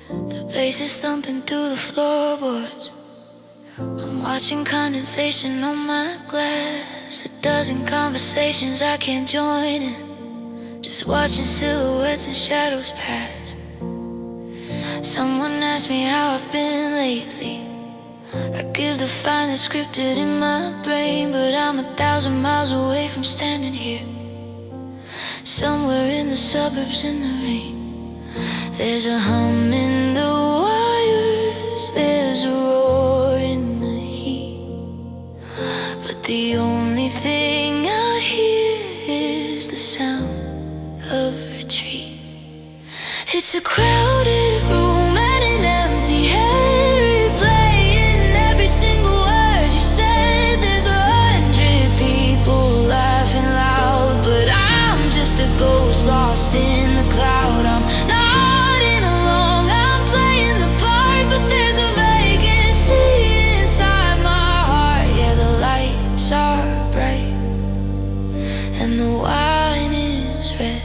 The bass is thumping through the floorboards. I'm watching condensation on my glass. A dozen conversations I can't join in, just watching silhouettes and shadows pass. Someone asked me how I've been lately. I give the fine that's scripted in my brain, but I'm 1,000 miles away from standing here, somewhere in the suburbs in the rain. There's a hum in the wires, there's a roar in the heat, but the only thing I hear is the sound of retreat. It's a crowded room and an empty head, replaying every single word you said. There's 100 people laughing loud, but I'm just a ghost lost in the cloud. I'm nodding along, I'm playing the part, but there's a vacancy inside my heart. Yeah, the lights are bright and the wine is red,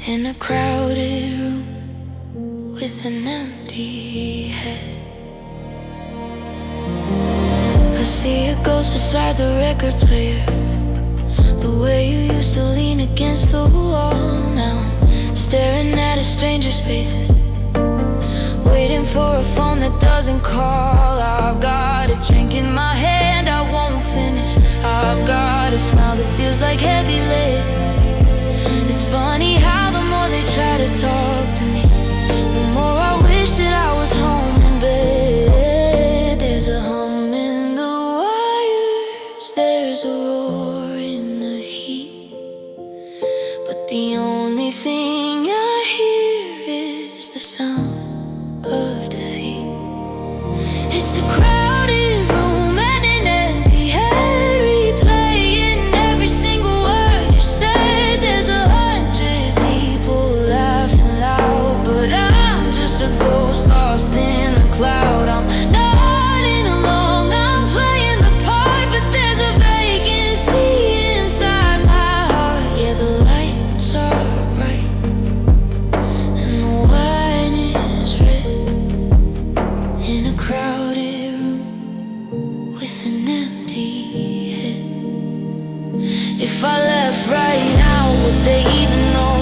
in a crowded room with an empty head. I see a ghost beside the record player, the way you used to lean against the wall. Now I'm staring at a stranger's faces, waiting for a phone that doesn't call. I've got a drink in my hand I won't finish. I've got a smile that feels like heavy lead. It's funny how the more they try to talk to me, the more I wish that I was home in bed. There's a hum in the wires, there's a roar in the heat, but the only thing I hear is the sound of defeat. It's a crowded room and an empty head, replaying every single word you said. There's 100 people laughing loud, but I'm just a ghost lost in the cloud. I'm nodding along, I'm playing the part, but there's a vacancy inside my heart. Yeah, the lights are bright and the wine is red, in a crowded room with an empty head. If I left right now, would they even know?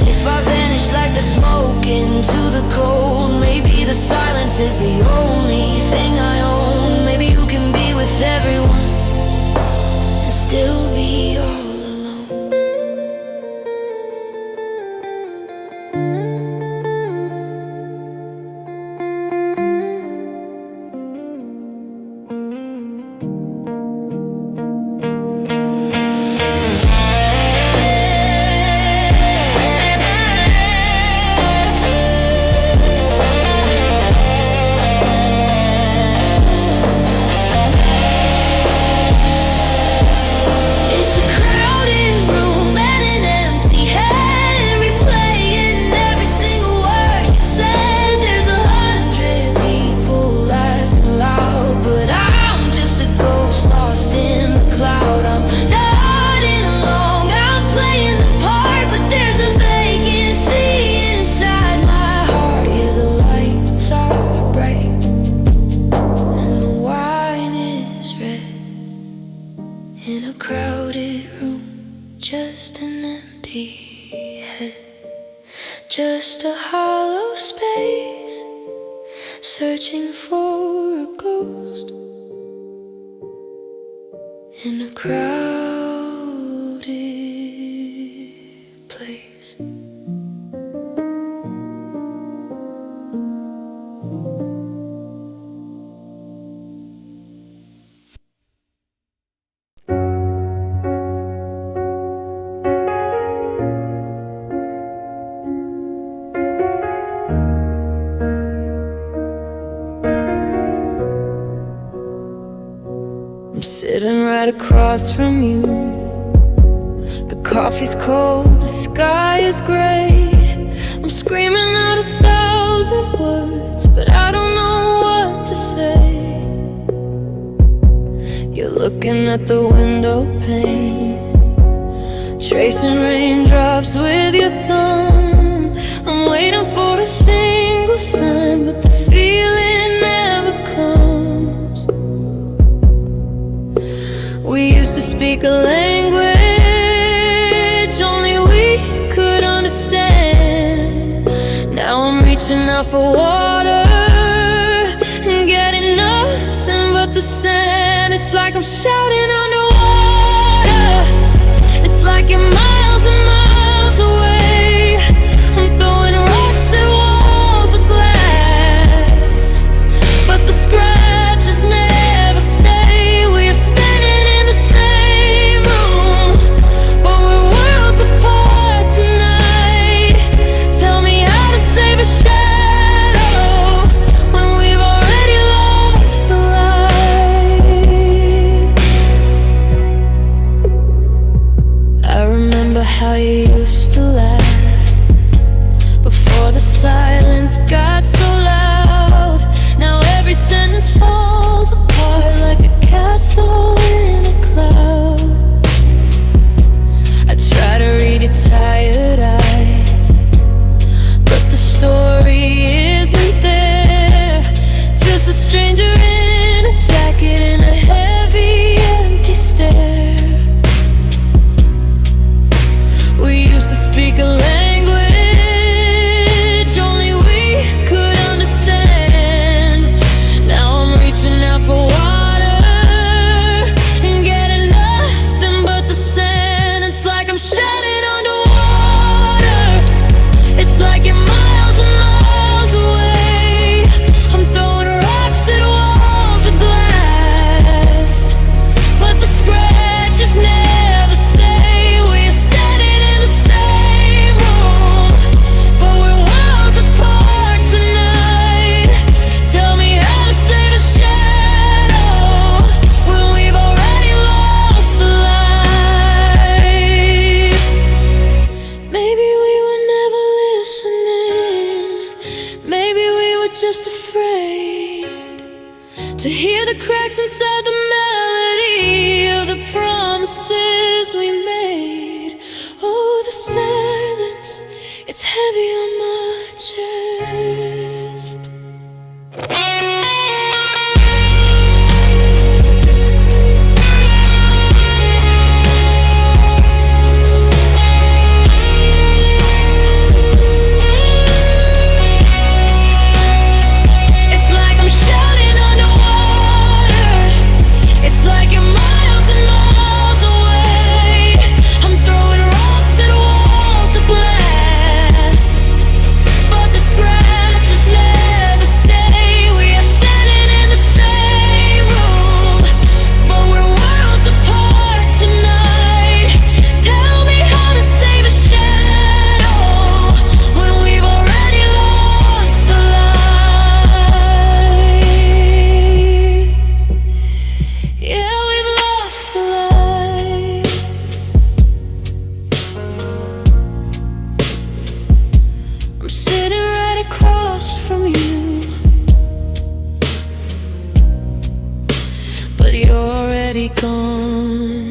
If I vanished like the smoke into the cold, maybe the silence is the only thing I own. Maybe you can be with everyone and still be all alone. It's a crowded room and an empty head, replaying every single word you said. There's 100 people laughing loud, but I'm just a ghost lost in the cloud. I'm nodding along, I'm playing the part, but there's a vacancy inside my heart. Yeah, the lights are bright and the wine is red, in a crowded room, just an empty head, just a hollow space, searching for a ghost, in a crowded place. I'm sitting right across from you. The coffee's cold, the sky is gray. I'm screaming out 1,000 words, but I don't know what to say. You're looking at the window pane, tracing raindrops with your thumb. I'm waiting for a scene equal sign, but the feeling never comes. We used to speak a language only we could understand. Now I'm reaching out for water and getting nothing but the sand. It's like I'm shouting underwater. It's like you're miles and miles away. I'm throwing rocks at walls of glass, but the scratches never stay. We are standing in the same room, but we're worlds apart tonight. Tell me how to save a shadow when we've already lost the light. I remember how you used to laugh before the silence got so loud. Now every sentence falls apart like a castle in a cloud. I try to read your tired eyes, but the story isn't there. Just a stranger in a jacket and a heavy, empty stare. We used to speak a language only we could understand. Now I'm reaching out for water and getting nothing but the sand. It's like I'm shouting underwater. It's like you're miles and miles away. I'm throwing rocks at walls of glass, but the scratches never stay. We're standing in the same room, but we're worlds apart tonight. Tell me how to save a shadow when we've already lost the light. Maybe we were never listening. Maybe we were just afraid to hear the cracks inside the melody of the promises we made. Oh, the silence, it's heavy on my chest. It's like I'm shouting underwater. It's like you're miles and miles away. I'm throwing rocks at walls of glass, but the scratches never stay. We are standing in the same room, but we're worlds apart tonight. Tell me how to save a shadow when we've already lost the light. Yeah, we've lost the light. I'm sitting right across from you, but you're already gone.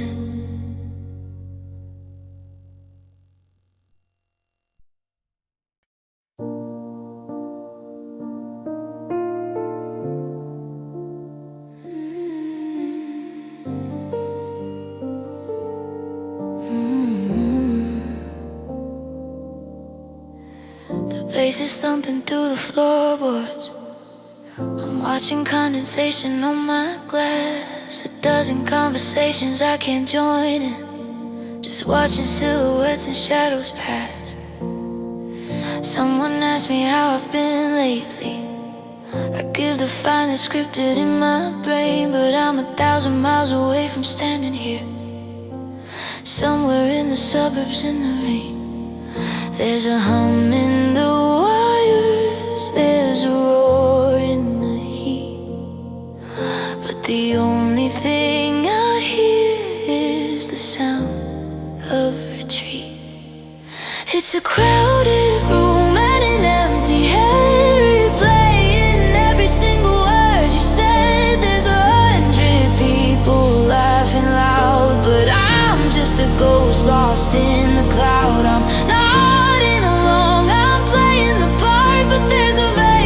The bass is thumping through the floorboards. I'm watching condensation on my glass. A dozen conversations I can't join in, just watching silhouettes and shadows pass. Someone asked me how I've been lately. I give the fine that's scripted in my brain, but I'm 1,000 miles away from standing here, somewhere in the suburbs in the rain. There's a hum in the wires, there's a roar in the heat, but the only thing I hear is the sound of retreat. It's a crowded room and an empty head replaying every single word you said. There's 100 people laughing loud, but I'm just a ghost lost in the cloud. I'm not in along, I'm playing the part, but there's a veil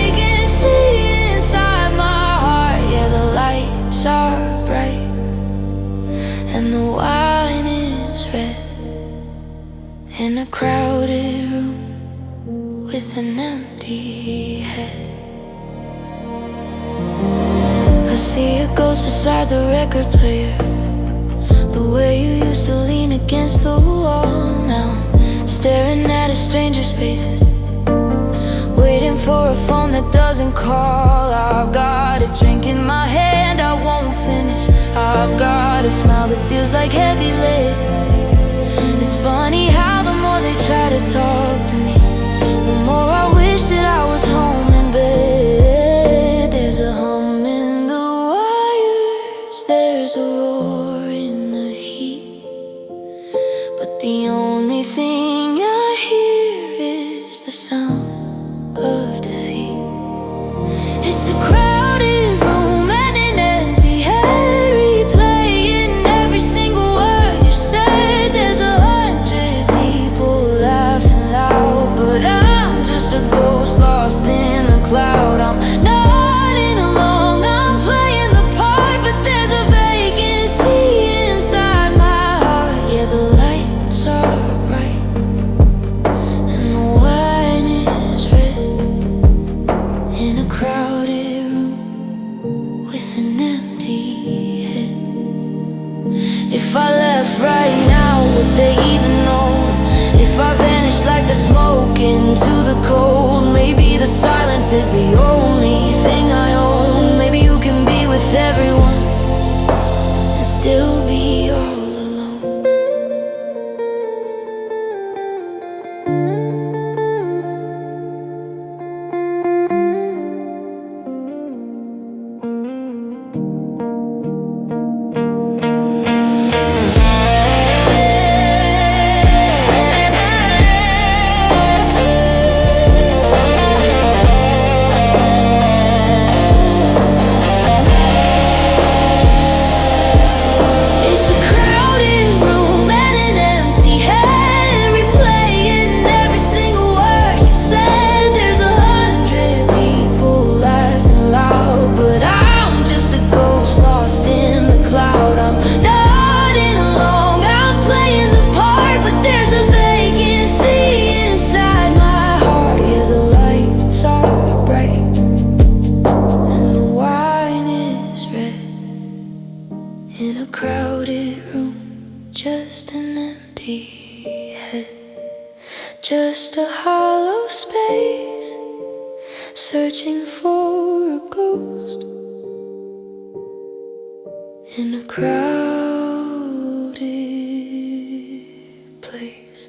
see a ghost beside the record player, the way you used to lean against the wall. Now I'm staring at a stranger's faces, waiting for a phone that doesn't call. I've got a drink in my hand I won't finish. I've got a smile that feels like heavy lead. It's funny how the more they try to talk to me, the more I wish that I was home in bed. There's a hum in the wires, there's a roar in the heat, but the only thing I hear is the sound of defeat. It's a crowded room and an empty head, replaying every single word you said. There's 100 people laughing loud, but I'm just a ghost lost in the cloud. I'm nodding along, I'm playing the part, but there's a vacancy inside my heart. Yeah, the lights are bright and the wine is red, in a crowded room with an empty head. If I left right now, would they even know? If I vanished like the smoke into the cold, maybe the silence is the only thing I own. Maybe you can be with everyone and still be all alone. In a crowded room, just an empty head, just a hollow space, searching for a ghost. In a crowded place.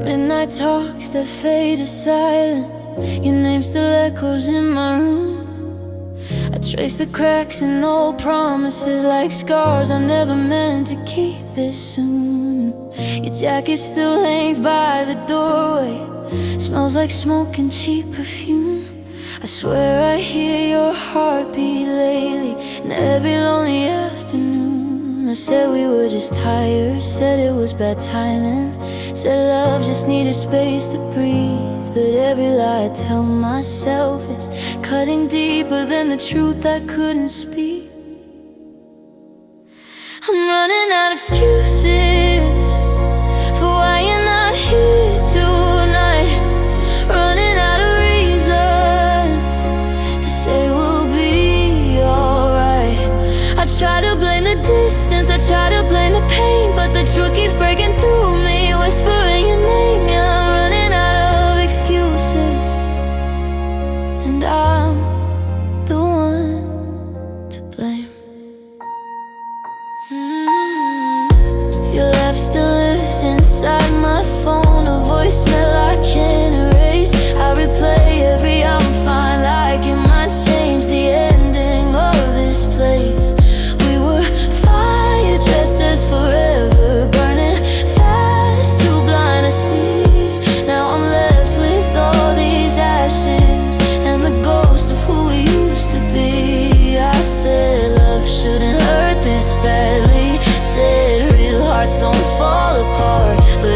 Midnight talks that fade to silence, your name still echoes in my room. I trace the cracks in old promises like scars I never meant to keep this soon. Your jacket still hangs by the doorway, smells like smoke and cheap perfume. I swear I hear your heartbeat lately in every lonely afternoon. I said we were just tired, said it was bad timing, said love just needed space to breathe. But every lie I tell myself is cutting deeper than the truth I couldn't speak. I'm running out of excuses for why you're not here tonight, running out of reasons to say we'll be alright. I try to blame the distance, I try to blame the pain, but the truth keeps breaking through me, whispering your name. Yeah, I'm running out of excuses, and I'm the one to blame. Your laugh still lives inside my phone, a voicemail I can't erase. I replay every I'm fine, like it might change the ending of this place. We were fire dressed as forever, burning fast, too blind to see. Now I'm left with all these ashes and the ghost of who we used to be. I said love shouldn't hurt this badly, said real hearts don't fall apart, but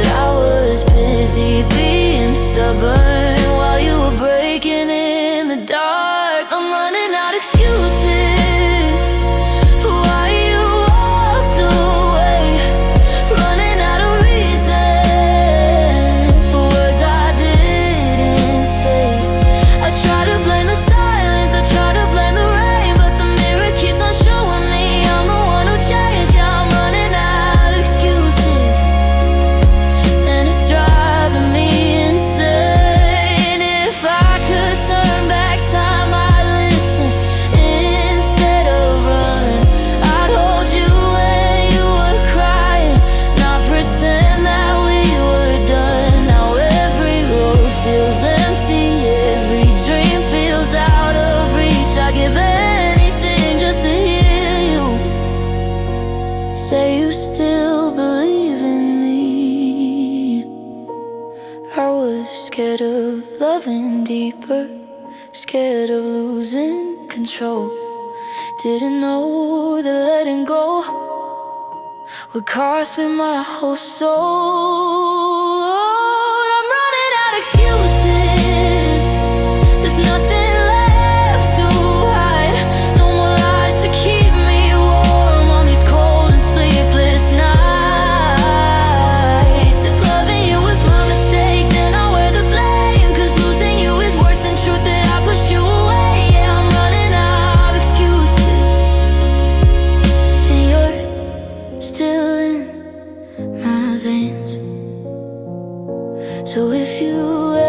Say you still believe in me. I was scared of loving deeper, scared of losing control. Didn't know that letting go would cost me my whole soul. I'm running out of excuses. There's nothing left to hide. No more lies to keep me warm on these cold and sleepless nights. If loving you was my mistake, then I'll wear the blame, 'cause losing you is worse than truth that I pushed you away. Yeah, I'm running out of excuses, and you're still in my veins. So if you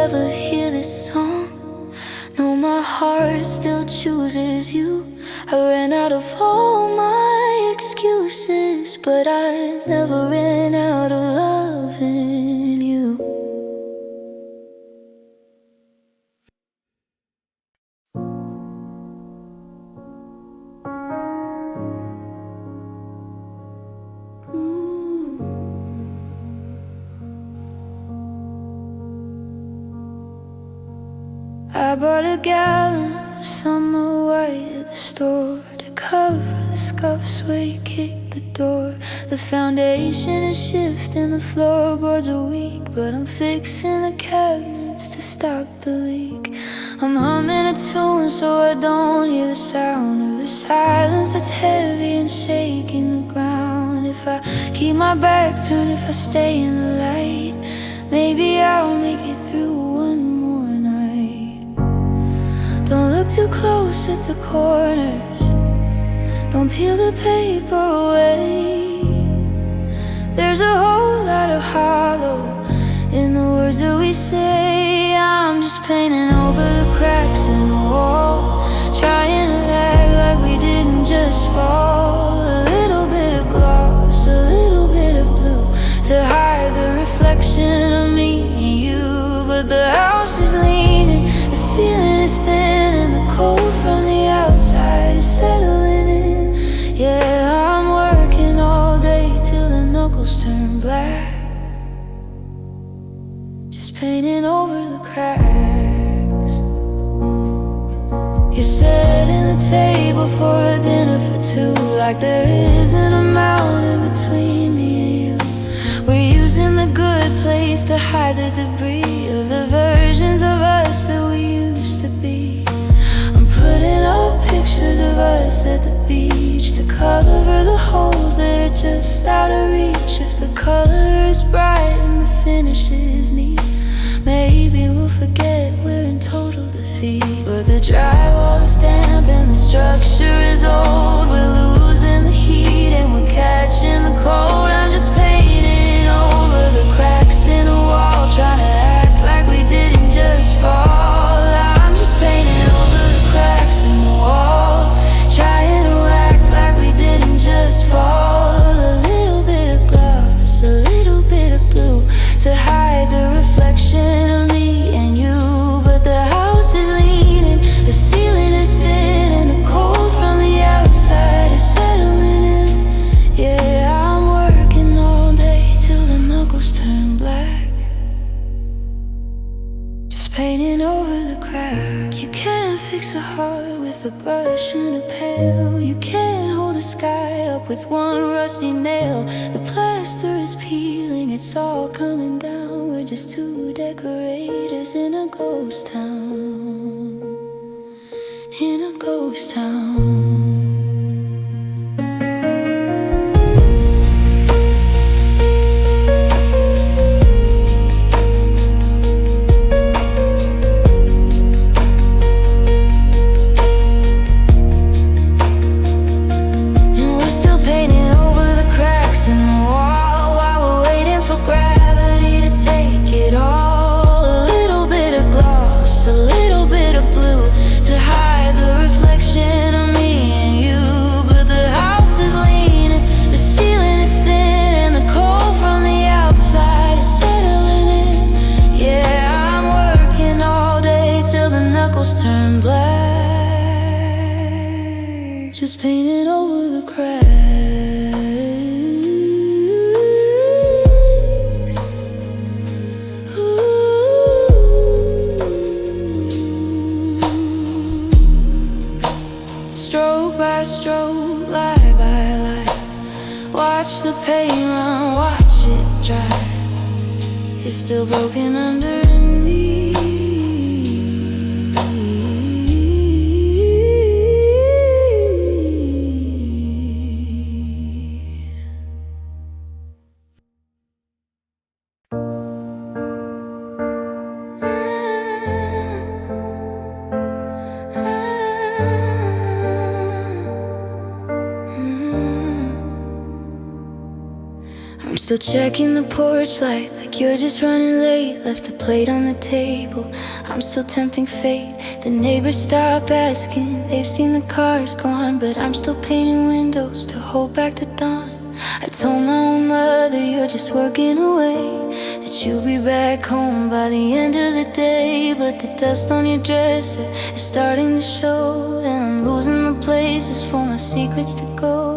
ever hear this song, know my heart still chooses you. I ran out of all my excuses, but I never ran out of loving you. I bought a gallon of summer white at the store to cover the scuffs where you kicked the door. The foundation is shifting, the floorboards are weak, but I'm fixing the cabinets to stop the leak. I'm humming a tune so I don't hear the sound of the silence that's heavy and shaking the ground. If I keep my back turned, if I stay in the light, maybe I'll make it through one more night. Don't look too close at the corners, don't peel the paper away. There's a whole lot of hollow in the words that we say. I'm just painting over the cracks in the wall, trying to act like we didn't just fall. A little bit of gloss, a little bit of blue, to hide the reflection of me and you. But the house is leaning, the ceiling is thin, and the cold from the outside is settling in. Yeah, I'm working all day till the knuckles turn black, just painting over the cracks. You're setting the table for a dinner for two, like there isn't a mountain between me and you. We're using the good place to hide the debris of the versions of us that we used to be. I'm putting up pictures of us at the beach to cover the holes that are just out of reach. If the color is bright and the finish is neat, maybe we'll forget we're in total defeat. But the drywall is damp and the structure is old. We're losing the heat and we're catching the cold. I'm just painting over the cracks in the wall, trying to act like we didn't just fall. I'm just painting over the cracks in the wall, trying to act like we didn't just fall. A little bit of gloss, a little bit of blue, to hide the reflection of me and you. But the house is leaning, the ceiling is thin, and the cold from the outside is settling in. Yeah, I'm working all day till the knuckles turn black, just painting over the crack. You can't fix a heart with a brush and a pail. You can't hold the sky up with one rusty nail. The plaster is peeling, it's all coming down. We're just two decorators in a ghost town, in a ghost town. Turn black, just painting over the cracks. watch the pain run, watch it dry. It's still broken underneath. I'm still checking the porch light, like you're just running late. Left a plate on the table, I'm still tempting fate. The neighbors stop asking, they've seen the cars gone, but I'm still painting windows to hold back the dawn. I told my own mother, you're just working away, that you'll be back home by the end of the day. But the dust on your dresser is starting to show, and I'm losing the places for my secrets to go.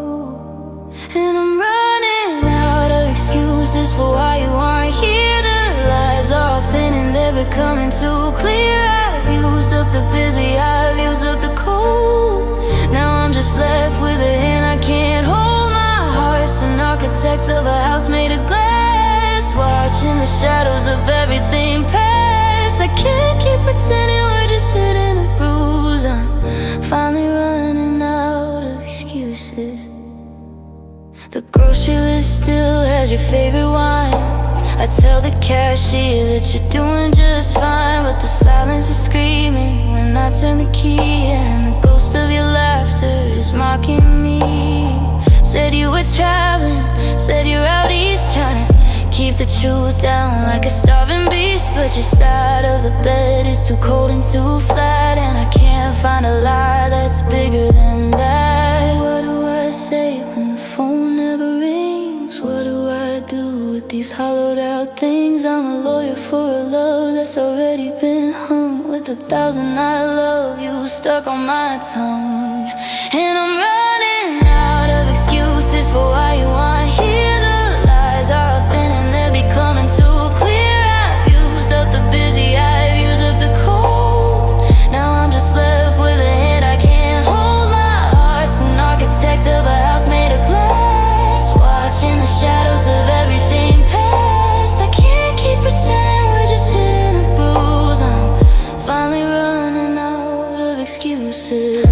And I'm running out of excuses for why you aren't here. The lies are all thin and they're becoming too clear. I've used up the busy, I've used up the cold. Now I'm just left with a hand I can't hold. My heart's an architect of a house made of glass, watching the shadows of everything pass. I can't keep pretending we're just hitting a bruise. I'm finally running out of excuses. The grocery list still has your favorite wine. I tell the cashier that you're doing just fine, but the silence is screaming when I turn the key, and the ghost of your laughter is mocking me. Said you were traveling, said you're out east, trying to keep the truth down like a starving beast. But your side of the bed is too cold and too flat, and I can't find a lie that's bigger than that. What do I say when the phone never rings? What do I do with these hollowed out things? I'm a lawyer for a love that's already been hung, with 1,000 I love you stuck on my tongue. And I'm running out of excuses for why you aren't here. The lies are all thin and they're becoming too clear. I've used up the busy, I've used up the cold. Now I'm just left with a hand I can't hold. My heart's an architect of a house made of glass, watching the shadows of everything pass. I can't keep pretending we're just hitting a bruise. I'm finally running out of excuses.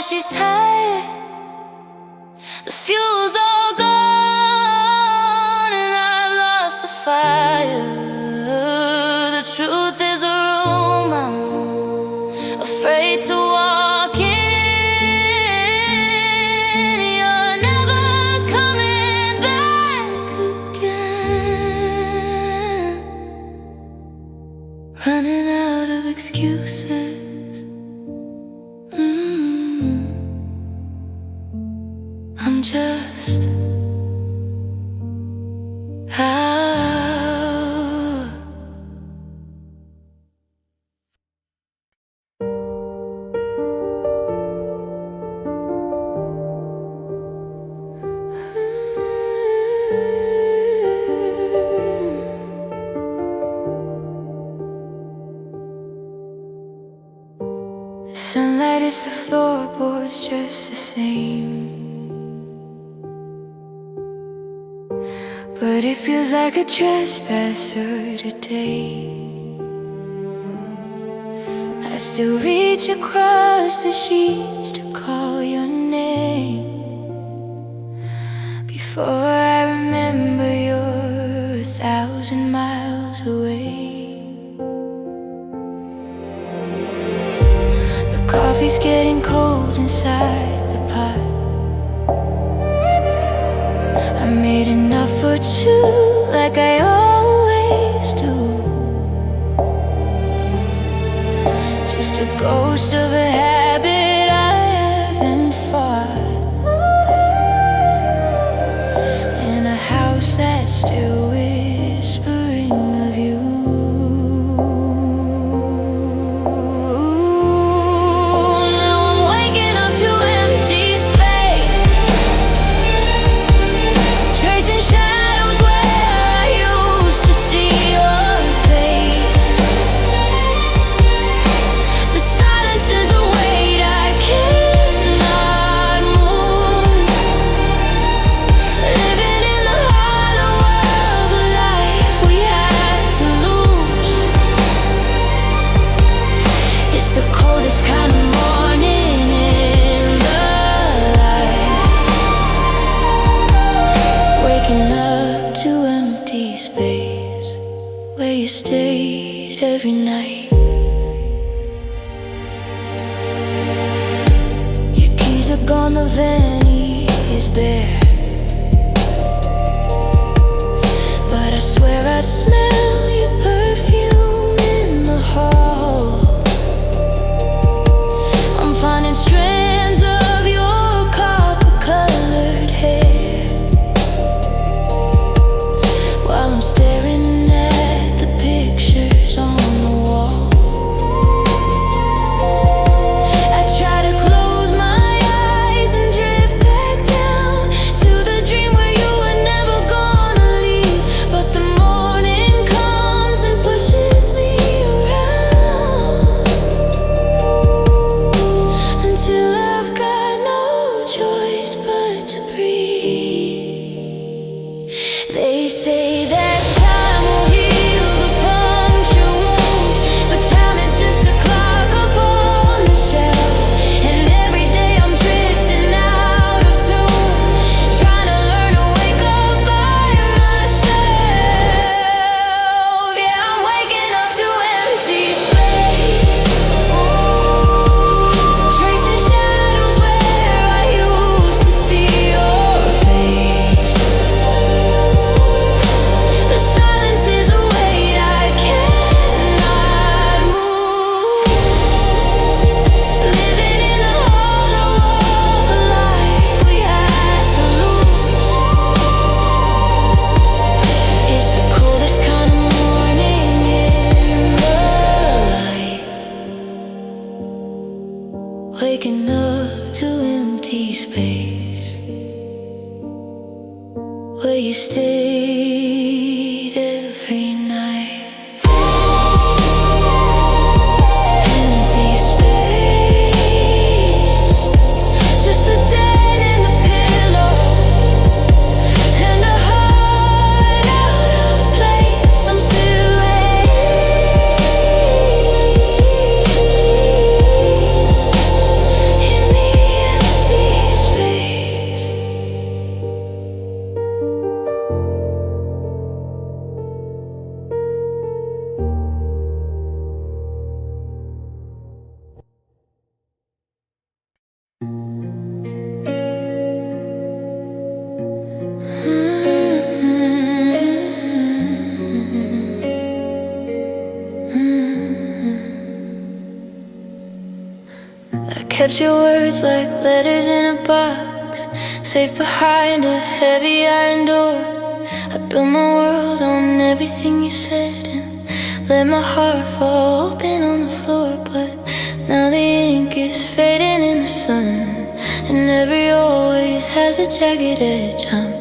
She's tired, the fuel's all gone, and I've lost the fire. The truth is a room I'm afraid to walk in. You're never coming back again. Running out of excuses. I'm just out. The sunlight is the floorboards just the same, but it feels like a trespasser today. I still reach across the sheets to call your name. Before I remember, you're 1,000 miles away. The coffee's getting cold inside the pot. I made enough for two, like I always do. Just a ghost of a habit I haven't fought, in a house that's still whispering of you. Now I'm waking up to empty space. stayed every night. Your keys are gone, the van is bare, but I swear I smell your perfume in the hall. I'm finding strands of your copper-colored hair while I'm staring at the pictures on the wall. I try to close my eyes and drift back down to the dream where you were never gonna leave, but the morning comes and pushes me around until I've got no choice but to breathe. They say that time will heal the puncture wound, but time is just a clock upon the shelf. And every day I'm drifting out of tune, trying to learn to wake up by myself. Yeah, I'm waking up to empty space, tracing shadows where I used to see your face. The silence is a weight I cannot move, living in the hollow of a life we had to lose. It's the coldest kind of morning in the light, waking up to empty space where you stayed every night. Empty space, just the dead in the pillow, and a heart out of place. I'm still in the empty space. I kept your words like letters in a box, safe behind a heavy iron door. I built my world on everything you said and let my heart fall open on the floor. But now the ink is fading in the sun, and every always has a jagged edge. I'm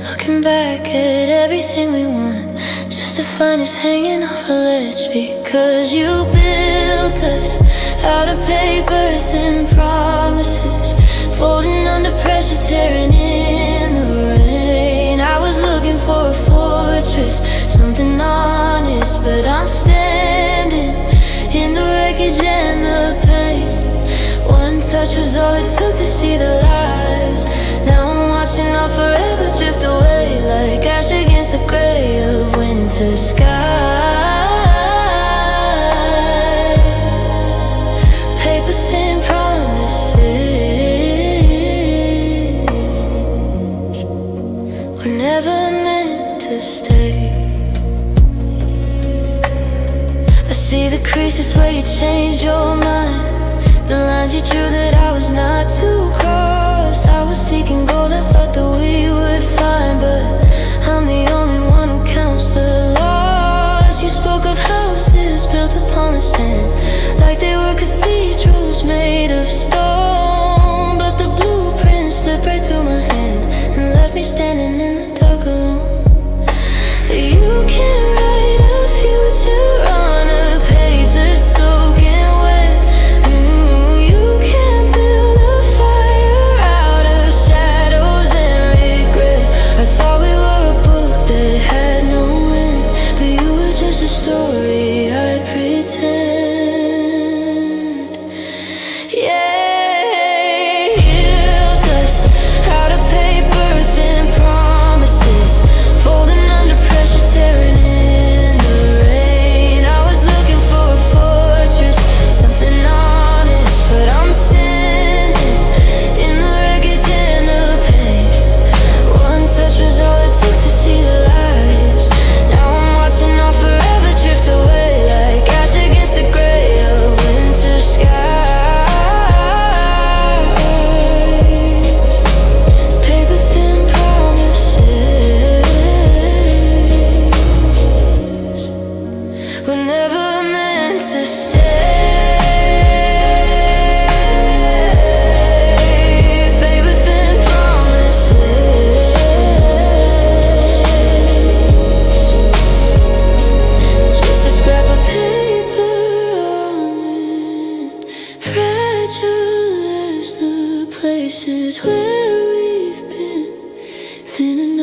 looking back at everything we won, just to find us hanging off a ledge. Because you built us out of paper, thin promises, folding under pressure, tearing in the rain. I was looking for a fortress, something honest, but I'm standing in the wreckage and the pain. One touch was all it took to see the lies. Now I'm watching our forever drift away like ash against the gray of winter skies. Paper thin promises were never meant to stay. I see the creases where you changed your mind, the lines you drew that I was not to cross. I was seeking gold, I thought that we would find, but I'm the only one who counts the loss. You spoke of houses built upon the sand, like they were cathedrals made of stone, but the blueprint slipped right through my hand and left me standing in the dark alone. You can't write a future on a page that's soaking wet. You can't build a fire out of shadows and regret. I thought we were a book that had no end, but you were just a story I pretend. Yeah, built us out of paper, thin promises, folding under pressure, tearing in.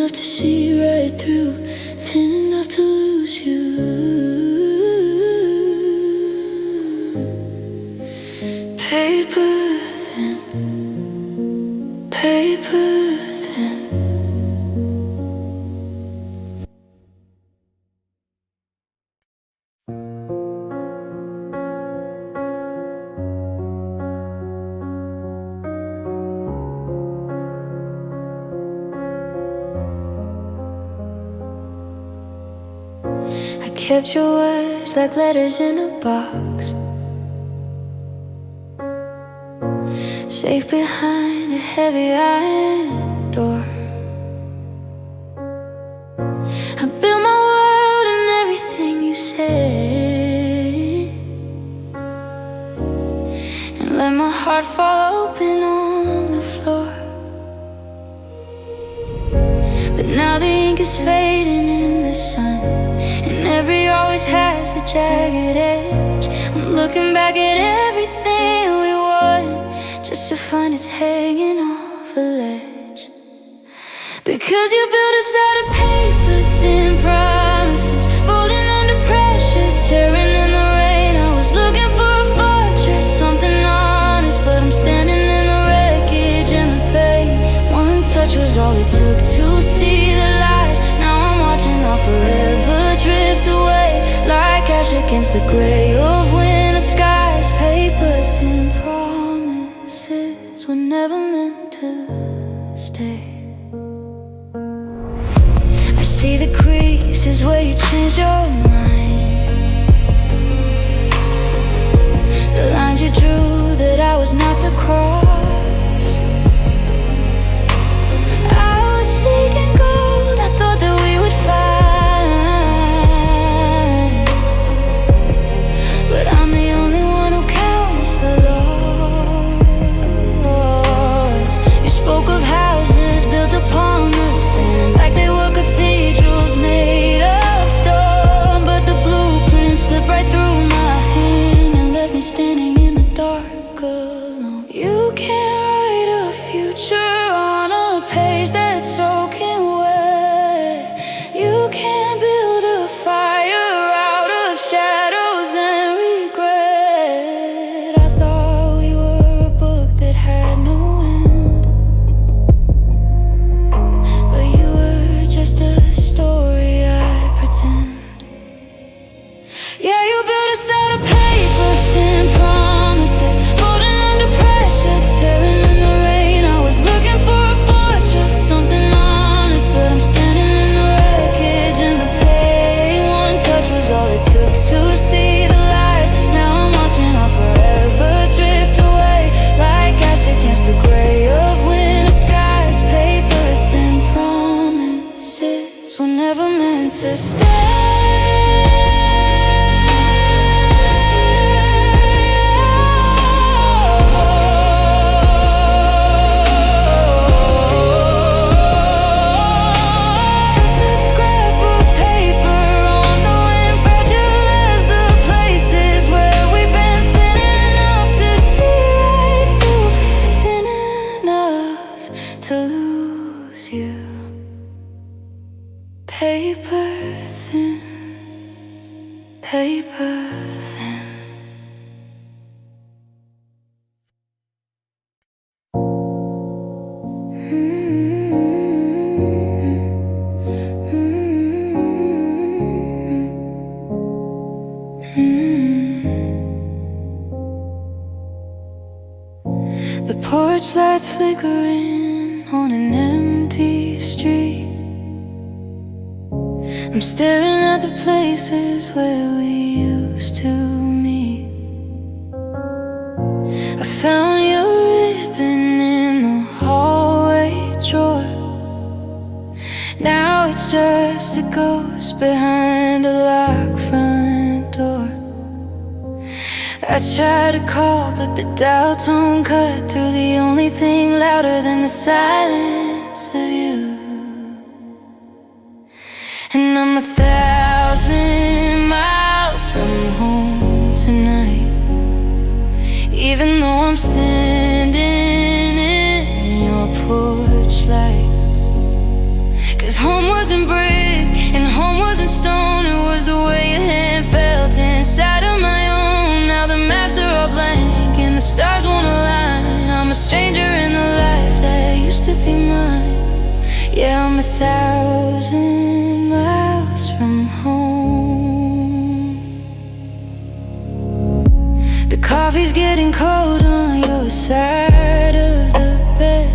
enough to see right through, thin enough to lose you. Paper thin, paper thin. I kept your words like letters in a box, safe behind a heavy iron door. I built my world on everything you said, and let my heart fall open on the floor. But now the ink is fading in the sun, and every always has a jagged edge. I'm looking back at everything we won, just to find it's hanging off a ledge. Because you built us out of paper thin promises, folding under pressure, tearing in the rain. I was looking for a fortress, something honest, but I'm standing in the wreckage and the pain. One touch was all it took to see the lies. Now I'm watching all forever drift away, like ash against the gray of winter skies. Paper thin promises were never meant to stay. I see the creases where you changed your mind, the lines you drew that I was not to cross. I was seeking gold, I thought that we would find, but I'm the only one who counts the loss. You spoke of houses built upon the sand, like they were cathedrals made of stone. But the blueprint slipped right through my hand and left me standing in the dark alone. You can't write a future on a page that's soaking wet. You can't build a fire out of shadows and regret. I thought we were a book that had no end, but you were just a story I'd pretend. Yeah, you built us out of paper thin promises, folding under pressure, tearing in the rain. I was looking for a fortress, something honest, but I'm standing in the wreckage and the pain. One touch was all it took to see the lies. Now I'm watching all forever drift away, like ash against the gray of winter skies. Paper thin promises were never meant to stay. Just a scrap of paper on the wind, fragile as the places where we've been, thin enough to see right through, thin enough to lose you. Paper thin, paper thin. The porch lights flickering on an empty street. I'm staring at the places where we used to meet. I found your ribbon in the hallway drawer. Now it's just a ghost behind a locked front door. I try to call, but the dial tone cut through. The only thing louder than the silence of you. And I'm 1,000 miles from home tonight, even though I'm standing in your porch light. 'Cause stone, it was the way your hand felt inside of my own. Now the maps are all blank and the stars won't align. I'm a stranger in the life that used to be mine. Yeah, I'm 1,000 miles from home. The coffee's getting cold on your side of the bed.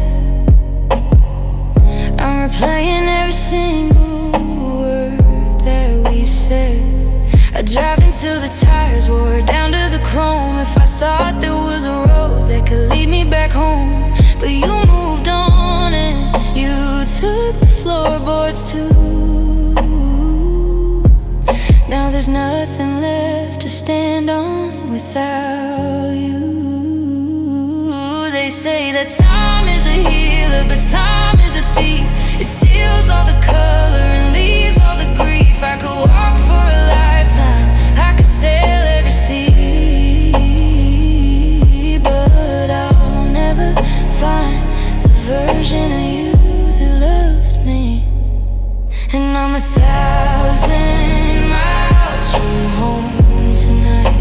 I'm replaying every single word that we said. I drive until the tires wore down to the chrome. If I thought there was a road that could lead me back home, but you moved on and you took the floorboards too. Now there's nothing left to stand on without you. They say that time is a healer, but time is a thief. It steals all the color and leaves all the grief. I could walk for a lifetime, I could sail every sea, but I'll never find the version of you that loved me. And I'm 1,000 miles from home tonight,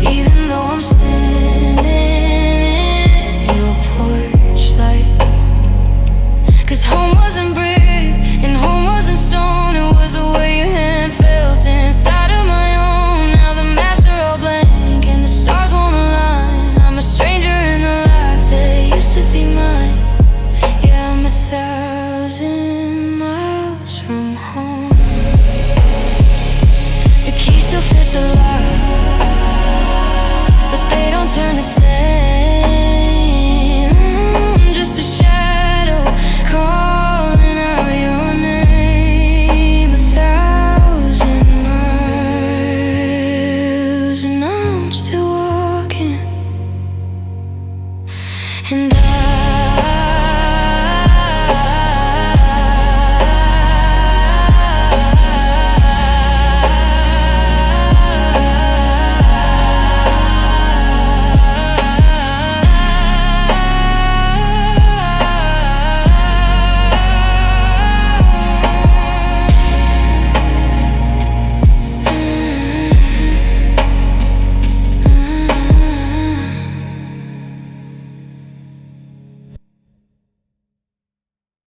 even though I'm standing in your porch light. 'Cause home wasn't